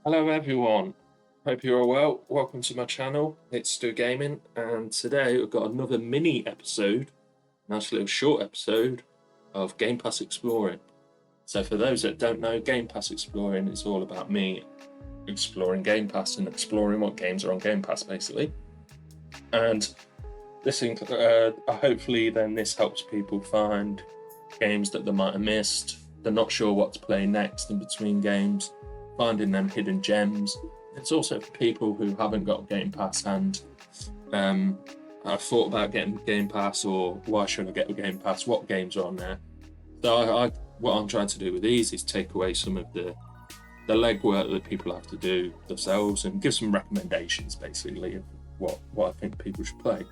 Hello everyone, hope you're all well. Welcome to my channel, it's Stu Gaming, and today we've got another mini episode, nice little short episode of Game Pass Exploring. So for those that don't know, Game Pass Exploring is all about me exploring Game Pass and exploring what games are on Game Pass basically. And this hopefully then this helps people find games that they might have missed. They're not sure what to play next in between games, finding them hidden gems. It's also for people who haven't got Game Pass and I've thought about getting Game Pass, or why should I get a Game Pass, what games are on there. So what I'm trying to do with these is take away some of the legwork that people have to do themselves and give some recommendations basically of what I think people should play.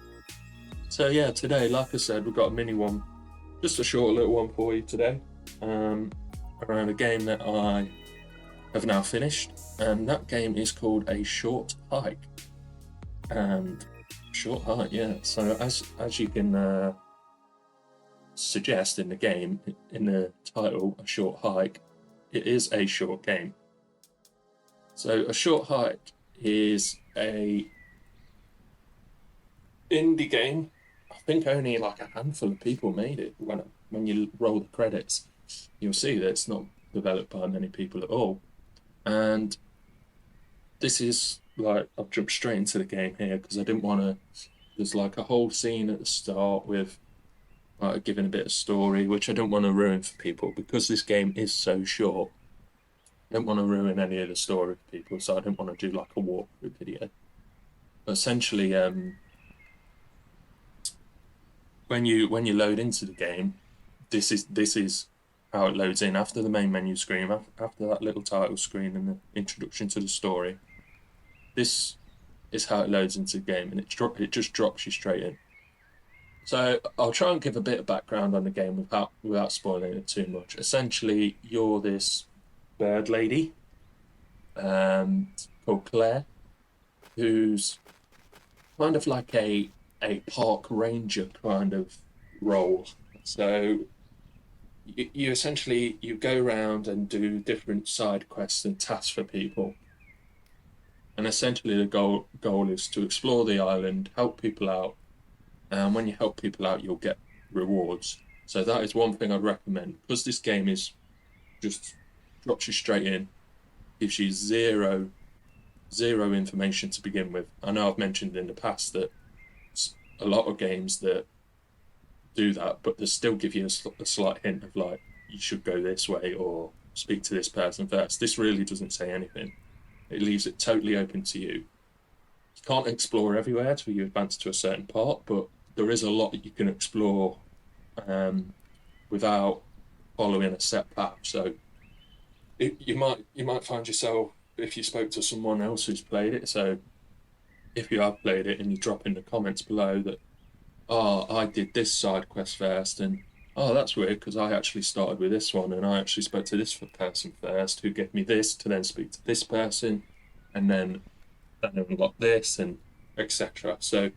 So yeah, today, like I said, we've got a mini one, just a short little one for you today, around a game that I have now finished, and that game is called A Short Hike. And short hike, yeah. So as you can suggest in the game, in the title, A Short Hike, it is a short game. So A Short Hike is a indie game. I think only like a handful of people made it. When you roll the credits, you'll see that it's not developed by many people at all. And this is like, I've jumped straight into the game here because I didn't want to. There's like a whole scene at the start with giving a bit of story, which I don't want to ruin for people because this game is so short. I don't want to ruin any of the story for people, so I don't want to do like a walkthrough video. But essentially, when you load into the game, this is how it loads in after the main menu screen, after that little title screen and the introduction to the story. This is how it loads into the game, and it just drops you straight in. So I'll try and give a bit of background on the game without spoiling it too much. Essentially, you're this bird lady called Claire, who's kind of like a park ranger kind of role. So you essentially go around and do different side quests and tasks for people, and essentially the goal is to explore the island, help people out, and when you help people out you'll get rewards. So that is one thing I'd recommend, because this game is just drops you straight in, gives you zero information to begin with. I know I've mentioned in the past that a lot of games that do that, but they still give you a slight hint of like, you should go this way or speak to this person first. This really doesn't say anything. It leaves it totally open to you. You can't explore everywhere till you advance to a certain part, but there is a lot that you can explore without following a set path. So you might find yourself, if you spoke to someone else who's played it, so if you have played it and you drop in the comments below that, I did this side quest first, and that's weird because I actually started with this one and I actually spoke to this person first who gave me this to then speak to this person and then unlock this, and etc. So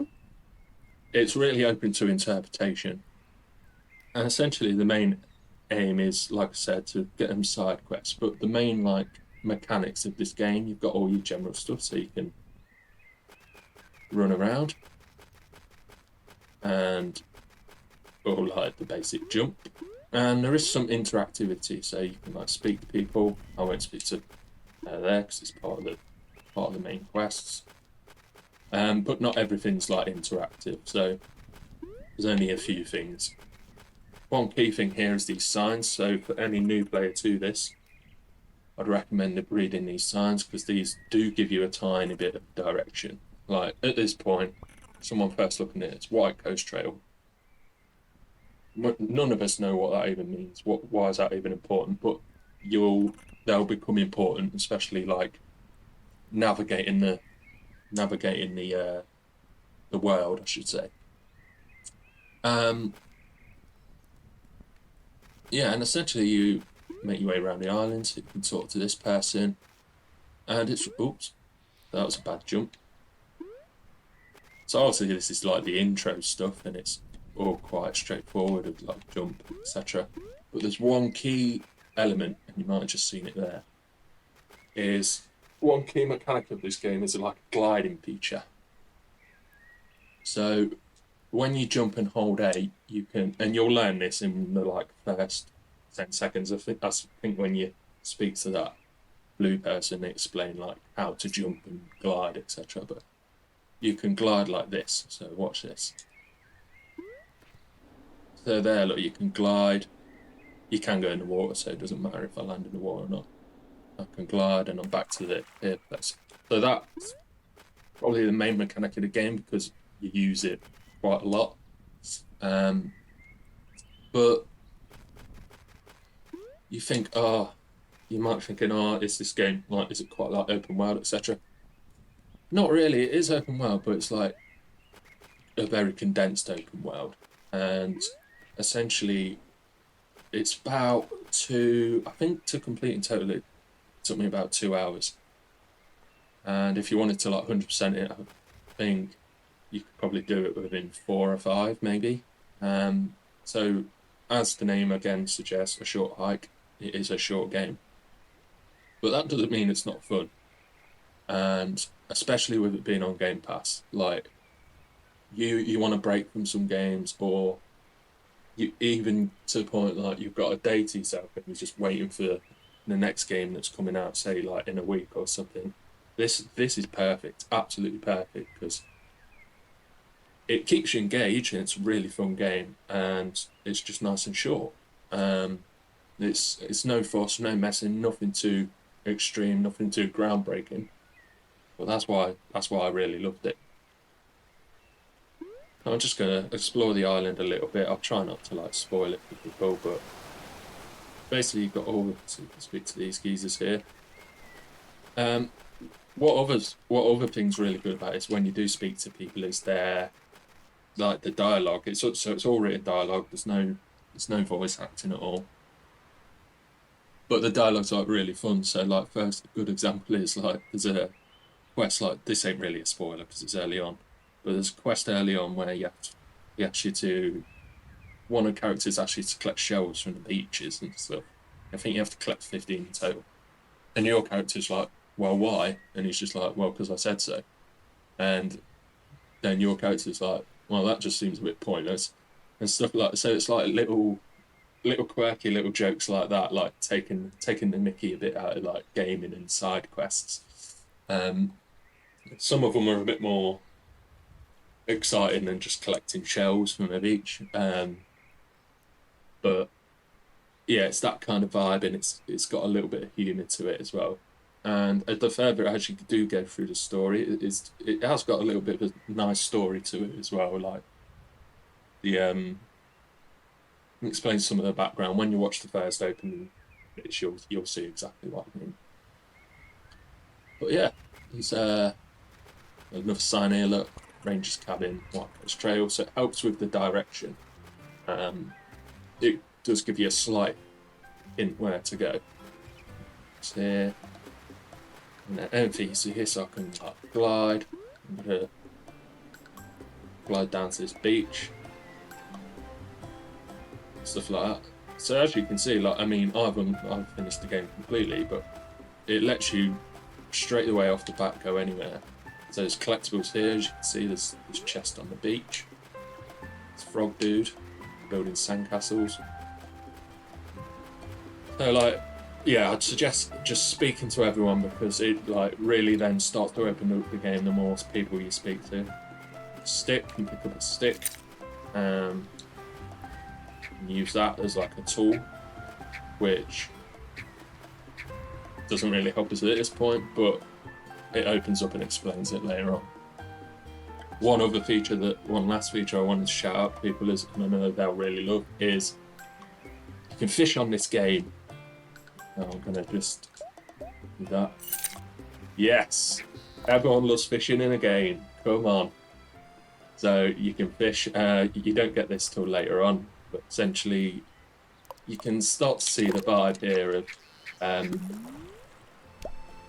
it's really open to interpretation, and essentially the main aim is, like I said, to get them side quests. But the main mechanics of this game, you've got all your general stuff, so you can run around and like the basic jump, and there is some interactivity, so you can like speak to people. I won't speak to there because it's part of the main quests, but not everything's like interactive, so there's only a few things. One key thing here is these signs, so for any new player to this, I'd recommend reading these signs because these do give you a tiny bit of direction. Like at this point, someone first looking at it, it's White Coast Trail. None of us know what that even means. Why is that even important? But they'll become important, especially like navigating the world, I should say. Yeah, and essentially you make your way around the island, so you can talk to this person, and oops, that was a bad jump. So obviously this is like the intro stuff, and it's all quite straightforward of like jump, etc. But there's one key element, and you might have just seen it there, is one key mechanic of this game is like a gliding feature. So when you jump and hold A, you can, and you'll learn this in the like first 10 seconds. I think when you speak to that blue person, they explain like how to jump and glide, etc. But you can glide like this. So watch this. So there, look, you can glide. You can go in the water, so it doesn't matter if I land in the water or not. I can glide, and I'm back to the here place. So that's probably the main mechanic of the game because you use it quite a lot. But you think, you might be thinking, is this game like, is it quite like open world, etc.? Not really. It is open world, but it's like a very condensed open world, and essentially, it's about I think to complete in total, it took me about 2 hours. And if you wanted to like 100% it, I think you could probably do it within 4 or 5, maybe. So, as the name again suggests, a short hike, it is a short game. But that doesn't mean it's not fun. And especially with it being on Game Pass, like you want to break from some games, or you even to the point like you've got a day to yourself and you're just waiting for the next game that's coming out, say like in a week or something. This is perfect, absolutely perfect, because it keeps you engaged and it's a really fun game, and it's just nice and short. It's no fuss, no messing, nothing too extreme, nothing too groundbreaking. But that's why I really loved it. I'm just gonna explore the island a little bit. I'll try not to like spoil it for people, but basically you've got all to speak to these geezers here. What other things really good about it is when you do speak to people is their like the dialogue. It's all written dialogue. There's no voice acting at all. But the dialogue's like really fun. So like first a good example is like there's a quest, like this ain't really a spoiler because it's early on. But there's a quest early on where he asks you to, one of the characters asks you to collect shells from the beaches and stuff. I think you have to collect 15 in total. And your character's like, well, why? And he's just like, well, because I said so. And then your character's like, well, that just seems a bit pointless. And stuff like, so it's like little quirky little jokes like that, like taking the mickey a bit out of like gaming and side quests. Some of them are a bit more exciting than just collecting shells from a beach. But yeah, it's that kind of vibe, and it's got a little bit of humour to it as well. And the further as you do go through the story, it has got a little bit of a nice story to it as well. Like the explain some of the background. When you watch the first opening, you'll see exactly what I mean. But yeah, there's another sign here. Look, Ranger's Cabin, Whitecoast Trail. So it helps with the direction. It does give you a slight hint where to go. It's here. And then anything you see here, so I can like, glide. I'm gonna glide down to this beach. Stuff like that. So as you can see, like I mean, I've finished the game completely, but it lets you straight away off the bat go anywhere. So there's collectibles here, as you can see. There's chest on the beach. There's Frog Dude building sandcastles. So like, yeah, I'd suggest just speaking to everyone because it like really then starts to open up the game the more people you speak to. Stick, you can pick up a stick. And use that as like a tool, which doesn't really help us at this point, but it opens up and explains it later on. One last feature I wanted to shout out to people is, and I know they'll really love, is you can fish on this game. Now I'm gonna just do that. Yes! Everyone loves fishing in a game. Come on. So you can fish. You don't get this till later on, but essentially you can start to see the vibe here of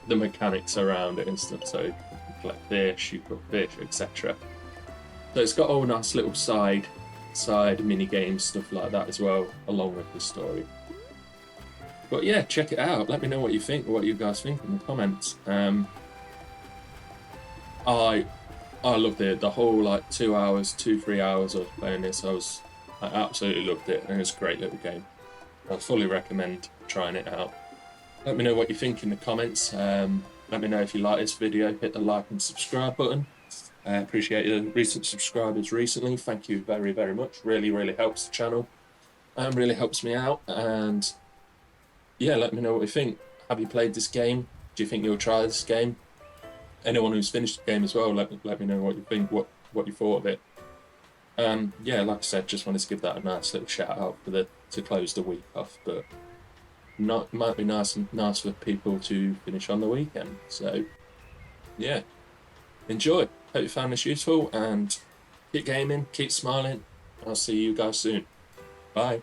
the mechanics around it and stuff. So you can collect fish, you cook fish, etc. So it's got all nice little side mini games, stuff like that as well, along with the story. But yeah, check it out. Let me know what you think, what you guys think in the comments. I loved it. The whole like 3 hours of playing this, I absolutely loved it, and it was a great little game. I fully recommend trying it out. Let me know what you think in the comments. Let me know if you like this video. Hit the like and subscribe button. I appreciate the recent subscribers recently. Thank you very, very much. Really, really helps the channel. Really helps me out. And yeah, let me know what you think. Have you played this game? Do you think you'll try this game? Anyone who's finished the game as well, let me know what you think, what you thought of it. Yeah, like I said, just wanted to give that a nice little shout out to close the week off, but might be nice for people to finish on the weekend. So yeah, enjoy. Hope you found this useful, and keep gaming, keep smiling. I'll see you guys soon. Bye.